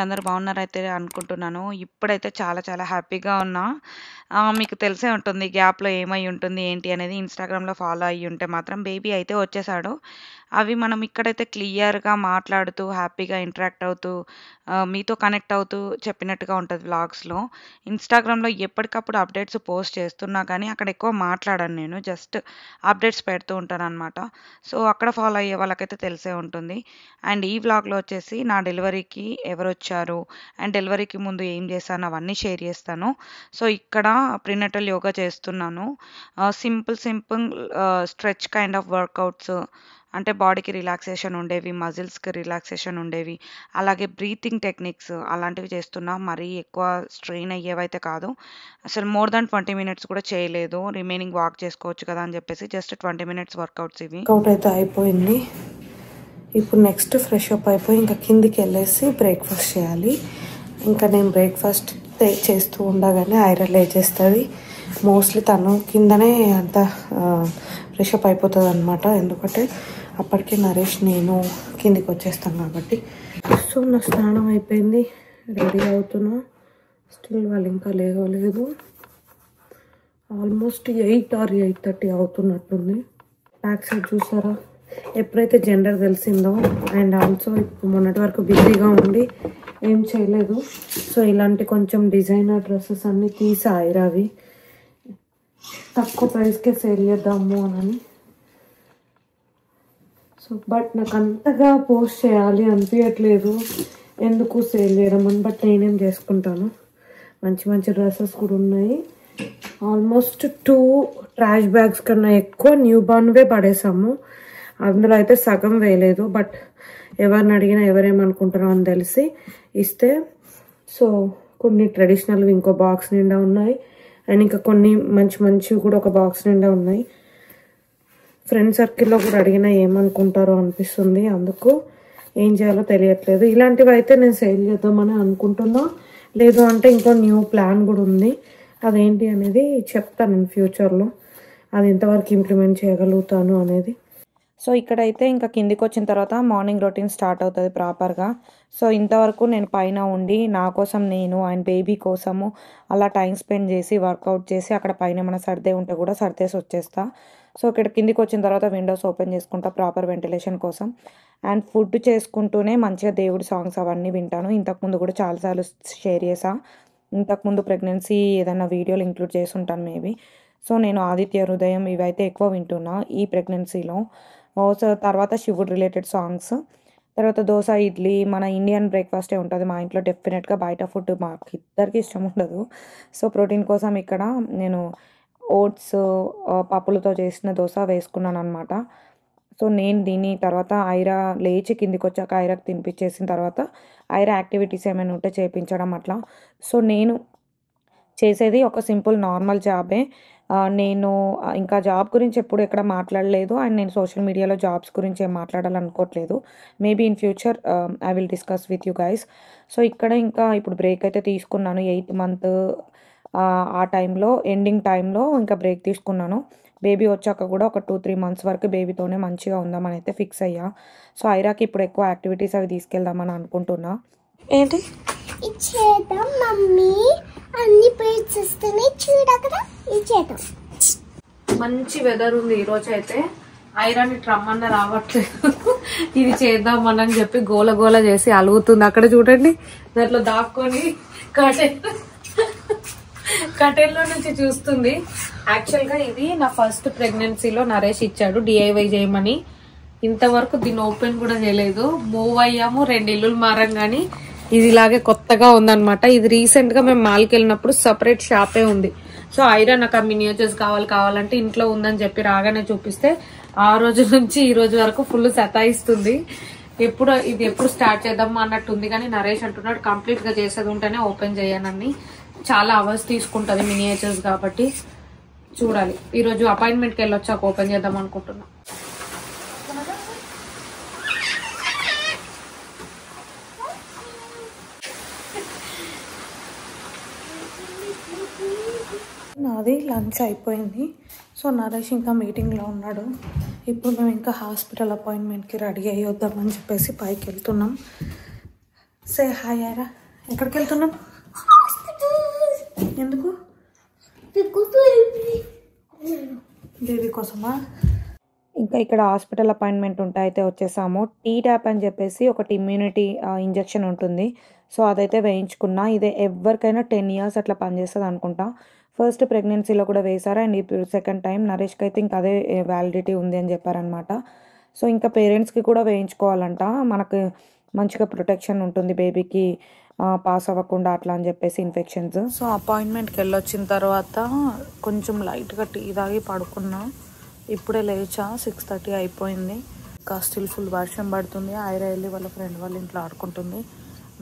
మీరందరూ బాగున్నారైతే అనుకుంటున్నాను. ఇప్పుడైతే చాలా చాలా హ్యాపీగా ఉన్నా. మీకు తెలిసే ఉంటుంది గ్యాప్‌లో ఏమై ఉంటుంది, ఏంటి అనేది ఇన్‌స్టాగ్రామ్‌లో ఫాలో అయ్యి ఉంటే మాత్రం బేబీ అయితే వచ్చేసాడు. అవి మనం ఇక్కడైతే క్లియర్‌గా మాట్లాడుతూ, హ్యాపీగా ఇంటరాక్ట్ అవుతూ, మీతో కనెక్ట్ అవుతూ చెప్పినట్టుగా ఉంటది వ్లాగ్స్‌లో. ఇన్‌స్టాగ్రామ్‌లో ఎప్పటికప్పుడు అప్డేట్స్ పోస్ట్ చేస్తున్నా కానీ అక్కడ ఎక్కువ మాట్లాడను నేను. జస్ట్ అప్డేట్స్ పెడుతూ ఉంటాననమాట. సో, అక్కడ ఫాలో అయ్యే వాళ్ళకైతే తెలిసే ఉంటుంది. అండ్ ఈ వ్లాగ్‌లో వచ్చేసి నా డెలివరీకి ఎవరొచ్చారు, అండ్ డెలివరీకి ముందు ఏం చేశాను అవన్నీ షేర్ చేస్తాను. సో, ఇక్కడ ప్రినేటల్ యోగా చేస్తున్నాను. Simple stretch kind of workouts, అంటే బాడీకి రిలాక్సేషన్ ఉండేవి, మజిల్స్‌కి రిలాక్సేషన్ ఉండేవి. అలాగే బ్రీతింగ్ టెక్నిక్స్ అలాంటివి చేస్తున్నా. మరీ ఎక్కువ స్ట్రెయిన్ అయ్యేవైతే కాదు. అసలు మోర్ దాన్ 20 మినిట్స్ కూడా చేయలేదు. రిమైనింగ్ వాక్ చేసుకోవచ్చు కదా అని చెప్పేసి జస్ట్ 20 మినిట్స్ వర్కౌట్స్ ఇవి. వర్కౌట్ అయితే అయిపోయింది. ఇప్పుడు నెక్స్ట్ ఫ్రెష్ అప్ అయిపోయి ఇంకా కిందికి వెళ్ళేసి బ్రేక్ఫాస్ట్ చేయాలి. ఇంకా నేను బ్రేక్ఫాస్ట్ చేస్తూ ఉండగానే ఐరా లేచేస్తుంది. మోస్ట్లీ తను కిందనే అంతా ఫ్రెష్ అప్ అయిపోతుంది అనమాట. ఎందుకంటే అప్పటికే నరేష్ నేను కిందికి వచ్చేస్తాం కాబట్టి. సో నా స్నానం అయిపోయింది, రెడీ అవుతున్నా. స్టిల్ వాళ్ళు ఇంకా లేవలేదు. Almost 8 or 8:30 అవుతున్నట్టుంది. బ్యాక్ సైడ్ చూసారా, ఎప్పుడైతే జెండర్ తెలిసిందో అండ్ ఆల్సో ఇప్పుడు మొన్నటి వరకు బిజీగా ఉండి ఏం చేయలేదు. సో ఇలాంటి కొంచెం డిజైనర్ డ్రెస్సెస్ అన్నీ తీసా ఐరావి, తక్కువ ప్రైస్కే సేల్ చేద్దాము అని. సో బట్ నాకు అంతగా పోస్ట్ చేయాలి అనిపించట్లేదు, ఎందుకు సేల్ చేయడం అని. బట్ నేనేం చేసుకుంటాను, మంచి మంచి డ్రెస్సెస్ కూడా ఉన్నాయి. ఆల్మోస్ట్ 2 ట్రాష్ బ్యాగ్స్ కన్నా ఎక్కువ న్యూ బార్న్వే పడేసాము. అందులో అయితే సగం వేయలేదు. బట్ ఎవరిని అడిగినా ఎవరేమనుకుంటారో అని తెలిసి ఇస్తే. సో కొన్ని ట్రెడిషనల్వి ఇంకో బాక్స్ నిండా ఉన్నాయి, అండ్ ఇంకా కొన్ని మంచివి కూడా ఒక బాక్స్ నిండా ఉన్నాయి. ఫ్రెండ్ సర్కిల్లో కూడా అడిగినా ఏమనుకుంటారో అనిపిస్తుంది. అందుకు ఏం చేయాలో తెలియట్లేదు. ఇలాంటివి అయితే నేను సేల్ చేద్దామని అనుకుంటున్నా. లేదు అంటే ఇంకో న్యూ ప్లాన్ కూడా ఉంది. అదేంటి అనేది చెప్తాను నేను ఫ్యూచర్లో, అది ఎంతవరకు ఇంప్లిమెంట్ చేయగలుగుతాను అనేది. సో ఇక్కడైతే ఇంకా కిందికి వచ్చిన తర్వాత మార్నింగ్ రొటీన్ స్టార్ట్ అవుతుంది ప్రాపర్గా. సో ఇంతవరకు నేను పైన ఉండి నా కోసం నేను అండ్ బేబీ కోసము అలా టైం స్పెండ్ చేసి వర్కౌట్ చేసి అక్కడ పైన ఏమైనా సర్దే ఉంటే కూడా సర్దేసి వచ్చేస్తా. సో ఇక్కడ కిందికి వచ్చిన తర్వాత విండోస్ ఓపెన్ చేసుకుంటా ప్రాపర్ వెంటిలేషన్ కోసం. అండ్ ఫుడ్ చేసుకుంటూనే మంచిగా దేవుడి సాంగ్స్ అవన్నీ వింటాను. ఇంతకుముందు కూడా చాలాసార్లు షేర్ చేసా. ఇంతకుముందు ప్రెగ్నెన్సీ ఏదైనా వీడియోలు ఇంక్లూడ్ చేసి ఉంటాను మేబీ. సో నేను ఆదిత్య హృదయం ఇవైతే ఎక్కువ వింటున్నా ఈ ప్రెగ్నెన్సీలో. సో తర్వాత శివుడు రిలేటెడ్ సాంగ్స్, తర్వాత దోశ ఇడ్లీ మన ఇండియన్ బ్రేక్ఫాస్టే ఉంటుంది మా ఇంట్లో. డెఫినెట్గా బయట ఫుడ్ మాకు ఇద్దరికి ఇష్టం ఉండదు. సో ప్రోటీన్ కోసం ఇక్కడ నేను ఓట్స్ పప్పులతో చేసిన దోశ వేసుకున్నాను అనమాట. సో నేను దీని తర్వాత ఐరా లేచి కిందికి వచ్చాక ఐరాకి తినిపించేసిన తర్వాత ఐరా యాక్టివిటీస్ ఏమైనా ఉంటే చేయించడం అట్లా. సో నేను చేసేది ఒక సింపుల్ నార్మల్ జాబే. నేను ఇంకా జాబ్ గురించి ఎప్పుడు ఎక్కడ మాట్లాడలేదు, అండ్ నేను సోషల్ మీడియాలో జాబ్స్ గురించి ఏం మాట్లాడాలనుకోవట్లేదు. Maybe in future I will discuss with you guys. So ఇక్కడ ఇంకా ఇప్పుడు బ్రేక్ అయితే తీసుకున్నాను 8th month ఆ టైంలో, ఎండింగ్ టైంలో ఇంకా బ్రేక్ తీసుకున్నాను. బేబీ వచ్చాక కూడా ఒక 2-3 months వరకు బేబీతోనే మంచిగా ఉందామని అయితే ఫిక్స్ అయ్యా. సో ఐరాకి ఇప్పుడు ఎక్కువ యాక్టివిటీస్ అవి తీసుకెళ్దామని అనుకుంటున్నా. ఏంటి ఇచ్చేద్దాం మమ్మీ, అన్ని ప్లేట్స్ వస్తున్నాయి చూడకరా, ఇచ్చేద్దాం. మంచి వెదర్ ఉంది ఈరోజు అయితే. ఐరాని ట్రమ్మన్న రావట్లేదు, ఇది చేద్దామని చెప్పి గోల గోల చేసి అలుగుతుంది. అక్కడ చూడండి, దాంట్లో దాక్కొని కటెల్లో నుంచి చూస్తుంది. యాక్చువల్ గా ఇది నా ఫస్ట్ ప్రెగ్నెన్సీలో నరేష్ ఇచ్చాడు డిఐవై చేయమని. ఇంతవరకు దీన్ని ఓపెన్ కూడా చేయలేదు. మూవ్ అయ్యాము, 2 ఇల్లులు మారాం కానీ ఇది ఇలాగే కొత్తగా ఉందన్నమాట. ఇది రీసెంట్ గా మేము మాల్కి వెళ్ళినప్పుడు సపరేట్ షాపే ఉంది. సో ఐరా నాకు ఆ మినియేచర్స్ కావాలంటే ఇంట్లో ఉందని చెప్పి రాగానే చూపిస్తే ఆ రోజు నుంచి ఈ రోజు వరకు ఫుల్ సతాయిస్తుంది. ఎప్పుడు స్టార్ట్ చేద్దాం అన్నట్టుంది. కానీ నరేష్ అంటున్నాడు కంప్లీట్ గా చేసేది ఉంటేనే ఓపెన్ చేయనని. చాలా అవర్స్ తీసుకుంటది మినియేచర్స్ కాబట్టి చూడాలి. ఈ రోజు అపాయింట్మెంట్కి వెళ్ళొచ్చాక ఓపెన్ చేద్దాం అనుకుంటున్నా. నాది లంచ్ అయిపోయింది. సో నరేష్ ఇంకా మీటింగ్లో ఉన్నాడు. ఇప్పుడు మేము ఇంకా హాస్పిటల్ అపాయింట్మెంట్కి రెడీ అయ్యి వద్దామని చెప్పేసి పైకి వెళ్తున్నాం. Say hi Aira. ఎక్కడికి వెళ్తున్నాం? ఎందుకు? బేబీ కోసమా? ఇంకా ఇక్కడ హాస్పిటల్ అపాయింట్మెంట్ ఉంటే అయితే వచ్చేసాము. టీ ట్యాప్ అని చెప్పేసి ఒకటి ఇమ్యూనిటీ ఇంజెక్షన్ ఉంటుంది. సో అదైతే వేయించుకున్నా. ఇదే ఎవరికైనా 10 years అట్లా పనిచేస్తుంది అనుకుంటా. ఫస్ట్ ప్రెగ్నెన్సీలో కూడా వేశారు అండ్ ఇప్పుడు సెకండ్ టైం నరేష్కి అయితే ఇంకా అదే వ్యాలిడిటీ ఉంది అని చెప్పారనమాట. సో ఇంకా పేరెంట్స్కి కూడా వేయించుకోవాలంట. మనకు మంచిగా ప్రొటెక్షన్ ఉంటుంది బేబీకి పాస్ అవ్వకుండా అట్లా అని చెప్పేసి ఇన్ఫెక్షన్స్. సో అపాయింట్మెంట్కి వెళ్ళొచ్చిన తర్వాత కొంచెం లైట్గా టీ తాగి పడుకున్నా. ఇప్పుడే లేచా, 6:30 అయిపోయింది. ఇంకా స్టిల్ ఫుల్ వర్షం పడుతుంది. ఐరా వెళ్ళి వాళ్ళ ఫ్రెండ్ వాళ్ళ ఇంట్లో ఆడుకుంటుంది.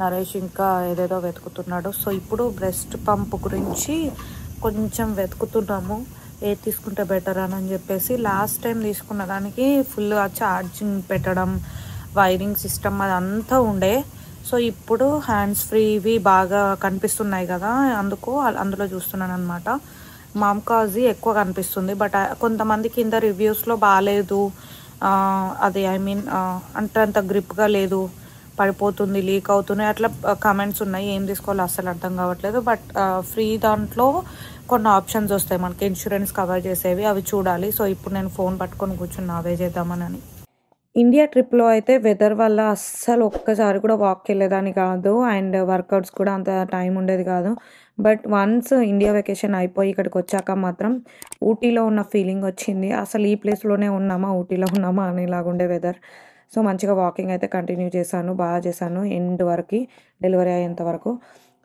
నరేష్ ఇంకా ఏదేదో వెతుకుతున్నాడు. సో ఇప్పుడు బ్రెస్ట్ పంప్ గురించి కొంచెం వెతుకుతున్నాము, ఏది తీసుకుంటే బెటర్ అని చెప్పేసి. లాస్ట్ టైం తీసుకున్న దానికి ఫుల్గా ఛార్జింగ్ పెట్టడం, వైరింగ్ సిస్టమ్ అదంతా ఉండే. సో ఇప్పుడు హ్యాండ్స్ ఫ్రీవి బాగా కనిపిస్తున్నాయి కదా, అందులో చూస్తున్నాను అనమాట. మామ్కాజీ ఎక్కువ కనిపిస్తుంది, బట్ కొంతమంది కింద రివ్యూస్లో బాగాలేదు, అది అంత గ్రిప్గా లేదు, పడిపోతుంది, లీక్ అవుతున్నాయి, అట్లా కమెంట్స్ ఉన్నాయి. ఏం తీసుకోవాలో అస్సలు అర్థం కావట్లేదు. బట్ ఫ్రీ దాంట్లో కొన్ని ఆప్షన్స్ వస్తాయి మనకి ఇన్సూరెన్స్ కవర్ చేసేవి, అవి చూడాలి. సో ఇప్పుడు నేను ఫోన్ పట్టుకొని కూర్చున్నా అవే చేద్దామని. ఇండియా ట్రిప్లో అయితే వెదర్ వల్ల అస్సలు ఒక్కసారి కూడా వాక్కి వెళ్ళేదాన్ని కాదు అండ్ వర్కౌట్స్ కూడా అంత టైం ఉండేది కాదు. బట్ వన్స్ ఇండియా వెకేషన్ అయిపోయి ఇక్కడికి వచ్చాక మాత్రం ఊటీలో ఉన్న ఫీలింగ్ వచ్చింది. అసలు ఈ ప్లేస్లోనే ఉన్నామా, ఊటీలో ఉన్నామా అనేలాగుండే వెదర్. సో మంచిగా వాకింగ్ అయితే కంటిన్యూ చేశాను, బాగా చేశాను ఎండ్ వరకు, డెలివరీ అయ్యేంత వరకు.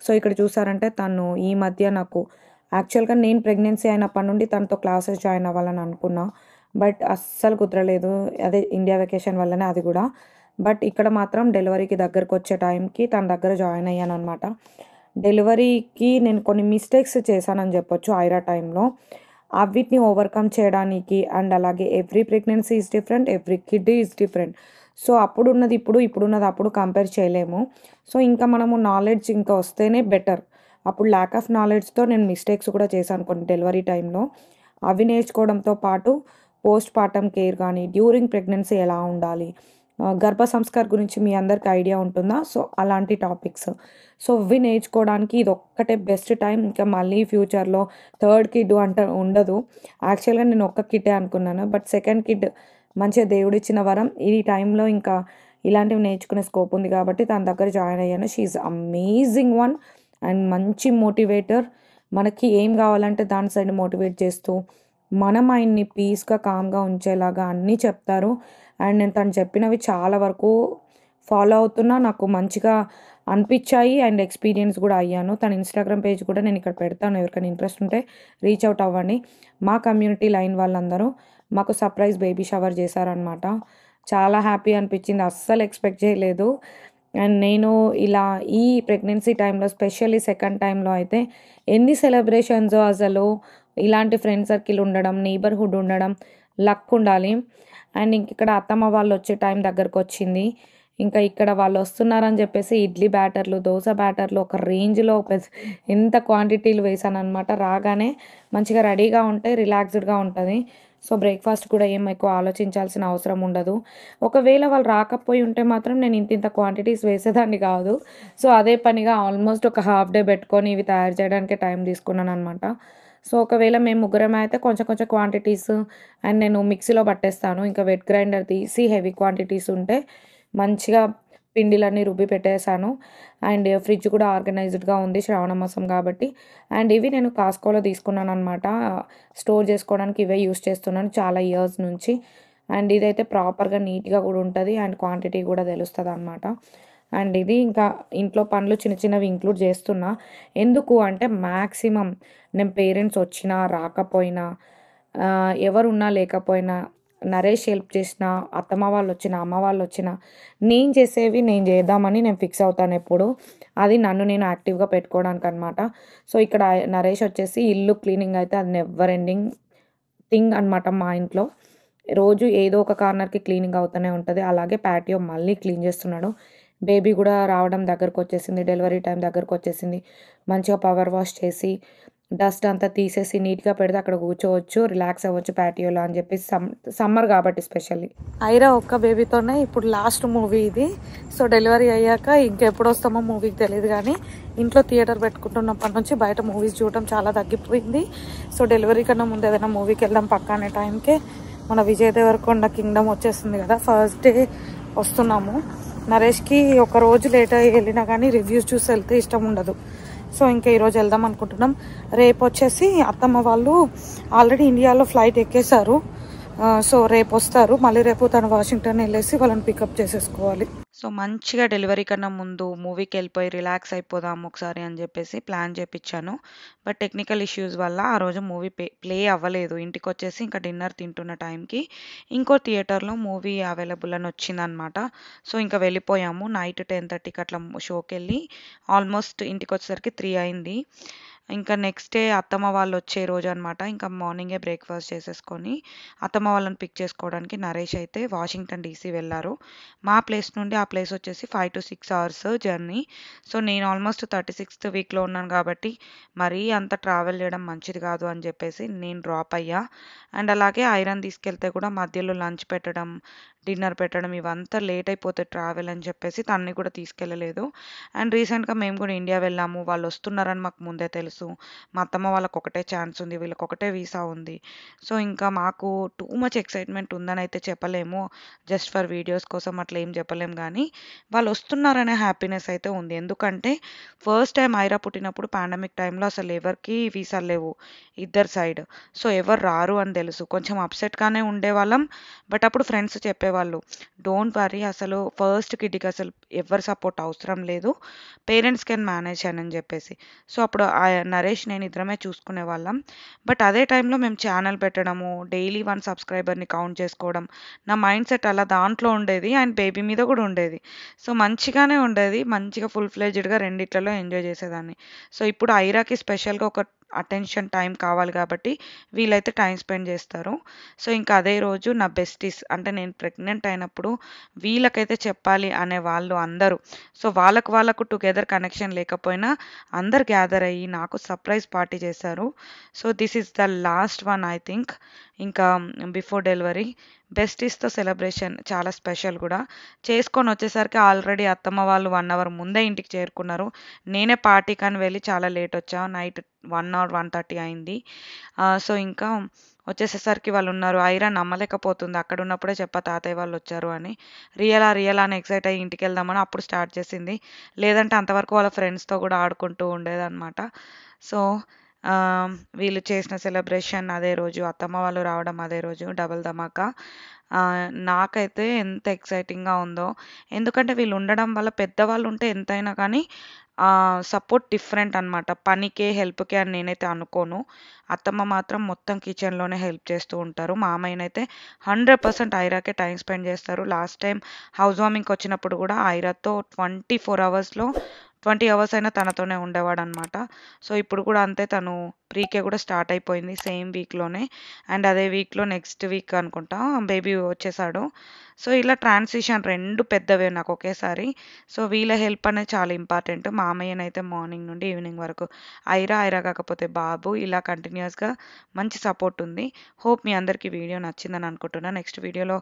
సో ఇక్కడ చూసారంటే తను ఈ మధ్య నాకు యాక్చువల్గా నేను ప్రెగ్నెన్సీ అయినప్పటి నుండి తనతో క్లాసెస్ జాయిన్ అవ్వాలని అనుకున్నా, బట్ అస్సలు కుదరలేదు. అదే ఇండియా వెకేషన్ వల్లనే అది కూడా. బట్ ఇక్కడ మాత్రం డెలివరీకి దగ్గరకు వచ్చే టైంకి తన దగ్గర జాయిన్ అయ్యాను అనమాట. డెలివరీకి నేను కొన్ని మిస్టేక్స్ చేశానని చెప్పొచ్చు ఐరా టైంలో. అవిటిని ఓవర్కమ్ చేయడానికి అండ్ అలాగే every pregnancy is different, every kid is different. So అప్పుడున్నది ఇప్పుడున్నది అప్పుడు కంపేర్ చేయలేము. సో ఇంకా మనము నాలెడ్జ్ ఇంకా వస్తేనే బెటర్. అప్పుడు ల్యాక్ ఆఫ్ నాలెడ్జ్తో నేను మిస్టేక్స్ కూడా చేశాను కొన్ని డెలివరీ టైంలో. అవి నేర్చుకోవడంతో పాటు పోస్ట్ పార్టమ్ కేర్ కానీ, డ్యూరింగ్ ప్రెగ్నెన్సీ ఎలా ఉండాలి, గర్భ సంస్కార్ గురించి మీ అందరికి ఐడియా ఉంటుందా? సో అలాంటి టాపిక్స్. సో ఇవి నేర్చుకోవడానికి ఇది ఒక్కటే బెస్ట్ టైం. ఇంకా మళ్ళీ ఫ్యూచర్లో థర్డ్ కిడ్ ఉండదు. యాక్చువల్గా నేను ఒక్క కిడ్డే అనుకున్నాను, బట్ సెకండ్ కిడ్ మంచిగా దేవుడిచ్చిన వరం. ఈ టైంలో ఇంకా ఇలాంటివి నేర్చుకునే స్కోప్ ఉంది కాబట్టి తన దగ్గర జాయిన్ అయ్యాను. She is amazing one and మంచి మోటివేటర్. మనకి ఏం కావాలంటే దాని సైడ్ మోటివేట్ చేస్తూ మన మైండ్ని పీస్గా కామ్గా ఉంచేలాగా అన్నీ చెప్తారు. అండ్ నేను తను చెప్పినవి చాలా వరకు ఫాలో అవుతున్నా, నాకు మంచిగా అనిపించాయి అండ్ ఎక్స్పీరియన్స్ కూడా అయ్యాను. తన ఇన్స్టాగ్రామ్ పేజ్ కూడా నేను ఇక్కడ పెడతాను, ఎవరికైనా ఇంట్రెస్ట్ ఉంటే రీచ్ అవుట్ అవ్వండి. మా కమ్యూనిటీ లైన్ వాళ్ళందరూ మాకు సర్ప్రైజ్ బేబీ షవర్ చేశారనమాట. చాలా హ్యాపీ అనిపించింది, అస్సలు ఎక్స్పెక్ట్ చేయలేదు. అండ్ నేను ఇలా ఈ ప్రెగ్నెన్సీ టైంలో స్పెషల్లీ సెకండ్ టైంలో అయితే ఎన్ని సెలబ్రేషన్స్, అసలు ఇలాంటి ఫ్రెండ్ సర్కిల్ ఉండడం, నైబర్హుడ్ ఉండడం, లక్ ఉండాలి. అండ్ ఇంక ఇక్కడ అత్తమ్మ వాళ్ళు వచ్చే టైం దగ్గరకు వచ్చింది. ఇంకా ఇక్కడ వాళ్ళు వస్తున్నారని చెప్పేసి ఇడ్లీ బ్యాటర్లు, దోశ బ్యాటర్లు ఒక రేంజ్లో ఎంత క్వాంటిటీలు వేసాను అనమాట. రాగానే మంచిగా రెడీగా ఉంటే రిలాక్స్డ్గా ఉంటుంది. సో బ్రేక్ఫాస్ట్ కూడా ఏం ఎక్కువ ఆలోచించాల్సిన అవసరం ఉండదు. ఒకవేళ వాళ్ళు రాకపోయి ఉంటే మాత్రం నేను ఇంత క్వాంటిటీస్ వేసేదాన్ని కాదు. సో అదే పనిగా ఆల్మోస్ట్ ఒక హాఫ్ డే పెట్టుకొని ఇవి తయారు చేయడానికి టైం తీసుకున్నాను అనమాట. సో ఒకవేళ మేము ముగ్గురం అయితే కొంచెం కొంచెం క్వాంటిటీస్ అండ్ నేను మిక్సీలో పట్టేస్తాను. ఇంకా వెట్ గ్రైండర్ తీసి హెవీ క్వాంటిటీస్ ఉంటే మంచిగా పిండిలన్నీ రుబ్బి పెట్టేశాను. అండ్ ఫ్రిడ్జ్ కూడా ఆర్గనైజ్డ్గా ఉంది శ్రావణ మాసం కాబట్టి. అండ్ ఇవి నేను కాస్కోలో తీసుకున్నాను అనమాట. స్టోర్ చేసుకోవడానికి ఇవే యూస్ చేస్తున్నాను చాలా ఇయర్స్ నుంచి. అండ్ ఇదైతే ప్రాపర్గా నీట్గా కూడా ఉంటుంది అండ్ క్వాంటిటీ కూడా తెలుస్తుంది అనమాట. అండ్ ఇది ఇంకా ఇంట్లో పనులు చిన్న చిన్నవి ఇంక్లూడ్ చేస్తున్నా. ఎందుకు అంటే మ్యాక్సిమం నేను పేరెంట్స్ వచ్చినా రాకపోయినా, ఎవరున్నా లేకపోయినా, నరేష్ హెల్ప్ చేసిన, అత్తమ్మ వాళ్ళు వచ్చిన, అమ్మ వాళ్ళు వచ్చిన, నేను చేసేవి నేను చేద్దామని నేను ఫిక్స్ అవుతాను ఎప్పుడు. అది నన్ను నేను యాక్టివ్గా పెట్టుకోవడానికి అనమాట. సో ఇక్కడ నరేష్ వచ్చేసి ఇల్లు క్లీనింగ్ అయితే అది నెవర్ ఎండింగ్ థింగ్ అనమాట. మా ఇంట్లో రోజు ఏదో ఒక కార్నర్కి క్లీనింగ్ అవుతూనే ఉంటుంది. అలాగే ప్యాటియో మళ్ళీ క్లీన్ చేస్తున్నాడు. బేబీ కూడా రావడం దగ్గరకు వచ్చేసింది, డెలివరీ టైం దగ్గరకు వచ్చేసింది. మంచిగా పవర్ వాష్ చేసి డస్ట్ అంతా తీసేసి నీట్‌గా పెడితే అక్కడ కూర్చోవచ్చు, రిలాక్స్ అవ్వచ్చు ప్యాటియోలో అని చెప్పేసి సమ్మర్ కాబట్టి స్పెషల్లీ. ఐరా ఒక్క బేబీతోనే ఇప్పుడు లాస్ట్ మూవీ ఇది. సో డెలివరీ అయ్యాక ఇంకెప్పుడు వస్తామో మూవీకి తెలియదు, కానీ ఇంట్లో థియేటర్ పెట్టుకుంటున్నప్పటి నుంచి బయట మూవీస్ చూడటం చాలా తగ్గిపోయింది. సో డెలివరీ కన్నా ముందు ఏదైనా మూవీకి వెళ్దాం పక్కా అనే టైంకే మన విజయ్ దేవరకొండ కింగ్డమ్ వచ్చేస్తుంది కదా, ఫస్ట్ డే వస్తున్నాము. నరేష్కి ఒక రోజు లేట్ అయ్యి వెళ్ళినా కానీ రివ్యూస్ చూసి వెళ్తే ఇష్టం ఉండదు. సో ఇంకా ఈరోజు వెళ్దాం అనుకుంటున్నాం. రేపు వచ్చేసి అత్తమ్మ వాళ్ళు ఆల్రెడీ ఇండియాలో ఫ్లైట్ ఎక్కేశారు. సో రేపు వస్తారు. మళ్ళీ రేపు తను వాషింగ్టన్ వెళ్ళేసి వాళ్ళని పికప్ చేసేసుకోవాలి. సో మంచిగా డెలివరీ కన్నా ముందు మూవీకి వెళ్ళిపోయి రిలాక్స్ అయిపోదాం ఒకసారి అని చెప్పేసి ప్లాన్ చేపించాను. బట్ టెక్నికల్ ఇష్యూస్ వల్ల ఆ రోజు మూవీ ప్లే అవ్వలేదు. ఇంటికి వచ్చేసి ఇంకా డిన్నర్ తింటున్న టైంకి ఇంకో థియేటర్లో మూవీ అవైలబుల్ అని వచ్చిందనమాట. సో ఇంకా వెళ్ళిపోయాము. నైట్ 10:30కి అట్లా షోకి వెళ్ళి ఆల్మోస్ట్ ఇంటికి వచ్చేసరికి 3 అయింది. ఇంకా నెక్స్ట్ డే అత్తమ్మ వాళ్ళు వచ్చే రోజు అనమాట. ఇంకా మార్నింగే బ్రేక్ఫాస్ట్ చేసేసుకొని అత్తమ్మ వాళ్ళని పిక్ చేసుకోవడానికి నరేష్ అయితే వాషింగ్టన్ డీసీ వెళ్ళారు. మా ప్లేస్ నుండి ఆ ప్లేస్ వచ్చేసి 5 to 6 hours జర్నీ. సో నేను ఆల్మోస్ట్ 36th వీక్లో ఉన్నాను కాబట్టి మరీ అంత ట్రావెల్ చేయడం మంచిది కాదు అని చెప్పేసి నేను డ్రాప్ అయ్యా. అండ్ అలాగే ఐరన్ తీసుకెళ్తే కూడా మధ్యలో లంచ్ పెట్టడం, డిన్నర్ పెట్టడం ఇవంతా లేట్ అయిపోతుంది ట్రావెల్ అని చెప్పేసి తనని కూడా తీసుకెళ్ళలేదు. అండ్ రీసెంట్గా మేము కూడా ఇండియా వెళ్ళాము. వాళ్ళు వస్తున్నారని మాకు ముందే తెలుసు. మా అత్తమ్మ వాళ్ళకి ఒకటే ఛాన్స్ ఉంది, వీళ్ళకి ఒకటే వీసా ఉంది. సో ఇంకా మాకు టూ మచ్ ఎక్సైట్మెంట్ ఉందని అయితే చెప్పలేము. జస్ట్ ఫర్ వీడియోస్ కోసం అట్లా ఏం చెప్పలేము, కానీ వాళ్ళు వస్తున్నారనే హ్యాపీనెస్ అయితే ఉంది. ఎందుకంటే ఫస్ట్ టైం ఐరా పుట్టినప్పుడు పాండమిక్ టైంలో అసలు ఎవరికి వీసాలు లేవు ఇద్దరు సైడ్. సో ఎవరు రారు అని తెలుసు. కొంచెం అప్సెట్గానే ఉండేవాళ్ళం. బట్ అప్పుడు ఫ్రెండ్స్ చెప్పేవాళ్ళు, డోంట్ వరీ, అసలు ఫస్ట్ కిడ్కి అసలు ఎవరి సపోర్ట్ అవసరం లేదు, పేరెంట్స్ కెన్ మేనేజ్ అని చెప్పేసి. సో అప్పుడు నరేష్ నేను ఇద్దరమే చూసుకునే వాళ్ళం. బట్ అదే టైంలో మేము ఛానల్ పెట్టడము, డైలీ 1 సబ్స్క్రైబర్ని కౌంట్ చేసుకోవడం, నా మైండ్ సెట్ అలా దాంట్లో ఉండేది. అండ్ బేబీ మీద కూడా ఉండేది. సో మంచిగానే ఉండేది. మంచిగా ఫుల్ ఫ్లెడ్జ్డ్గా రెండిట్లలో ఎంజాయ్ చేసేదాన్ని. సో ఇప్పుడు ఐరాకి స్పెషల్గా ఒక అటెన్షన్ టైం కావాలి కాబట్టి వీళ్ళైతే టైం స్పెండ్ చేస్తారు. సో ఇంకా అదే రోజు నా బెస్టీస్ అంటే నేను ప్రెగ్నెంట్ అయినప్పుడు వీళ్ళకైతే చెప్పాలి అనే వాళ్ళు అందరూ, సో వాళ్ళకు టుగెదర్ కనెక్షన్ లేకపోయినా అందరు గ్యాదర్ అయ్యి నాకు సర్ప్రైజ్ పార్టీ చేశారు. So this is the last one I think. ఇంకా బిఫోర్ డెలివరీ బెస్టీస్తో సెలబ్రేషన్ చాలా స్పెషల్ కూడా. చేసుకొని వచ్చేసరికి ఆల్రెడీ అత్తమ్మ వాళ్ళు 1 hour ముందే ఇంటికి చేరుకున్నారు. నేనే పార్టీ కానీ వెళ్ళి చాలా లేట్ వచ్చా. నైట్ 1 or 1:30 అయింది. సో ఇంకా వచ్చేసేసరికి వాళ్ళు ఉన్నారు. ఐరా నమ్మలేకపోతుంది. అక్కడ ఉన్నప్పుడే చెప్పా తాతయ్య వాళ్ళు వచ్చారు అని. రియలా అని ఎక్సైట్ అయ్యి ఇంటికి వెళ్దామని అప్పుడు స్టార్ట్ చేసింది. లేదంటే అంతవరకు వాళ్ళ ఫ్రెండ్స్తో కూడా ఆడుకుంటూ ఉండేదన్నమాట. సో వీళ్ళు చేసిన సెలబ్రేషన్ అదే రోజు, అత్తమ్మ వాళ్ళు రావడం అదే రోజు, డబుల్ ధమాకా. నాకైతే ఎంత ఎక్సైటింగ్గా ఉందో. ఎందుకంటే వీళ్ళు ఉండడం వల్ల పెద్దవాళ్ళు ఉంటే ఎంతైనా కానీ సపోర్ట్ డిఫరెంట్ అనమాట. పనికే హెల్ప్కే అని నేనైతే అనుకోను. అత్తమ్మ మాత్రం మొత్తం కిచెన్లోనే హెల్ప్ చేస్తూ ఉంటారు. మామయ్యనైతే 100% ఐరాకే టైం స్పెండ్ చేస్తారు. లాస్ట్ టైం హౌస్ వార్మింగ్కి వచ్చినప్పుడు కూడా ఐరాతో 24 hours 20 hours అయినా తనతోనే ఉండేవాడనమాట. సో ఇప్పుడు కూడా అంతే. తను ప్రీకే కూడా స్టార్ట్ అయిపోయింది సేమ్ వీక్లోనే. అండ్ అదే వీక్లో నెక్స్ట్ వీక్ అనుకుంటా బేబీ వచ్చేసాడు. సో ఇలా ట్రాన్సిషన్ 2 పెద్దవే నాకు ఒకేసారి. సో వీళ్ళ హెల్ప్ అనేది చాలా ఇంపార్టెంట్. మామయ్యనైతే మార్నింగ్ నుండి ఈవినింగ్ వరకు ఐరా కాకపోతే బాబు ఇలా కంటిన్యూస్గా మంచి సపోర్ట్ ఉంది. హోప్ మీ అందరికీ వీడియో నచ్చిందని అనుకుంటున్నాను. నెక్స్ట్ వీడియోలో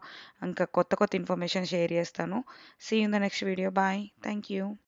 ఇంకా కొత్త ఇన్ఫర్మేషన్ షేర్ చేస్తాను. See you in the next video. Bye. Thank you.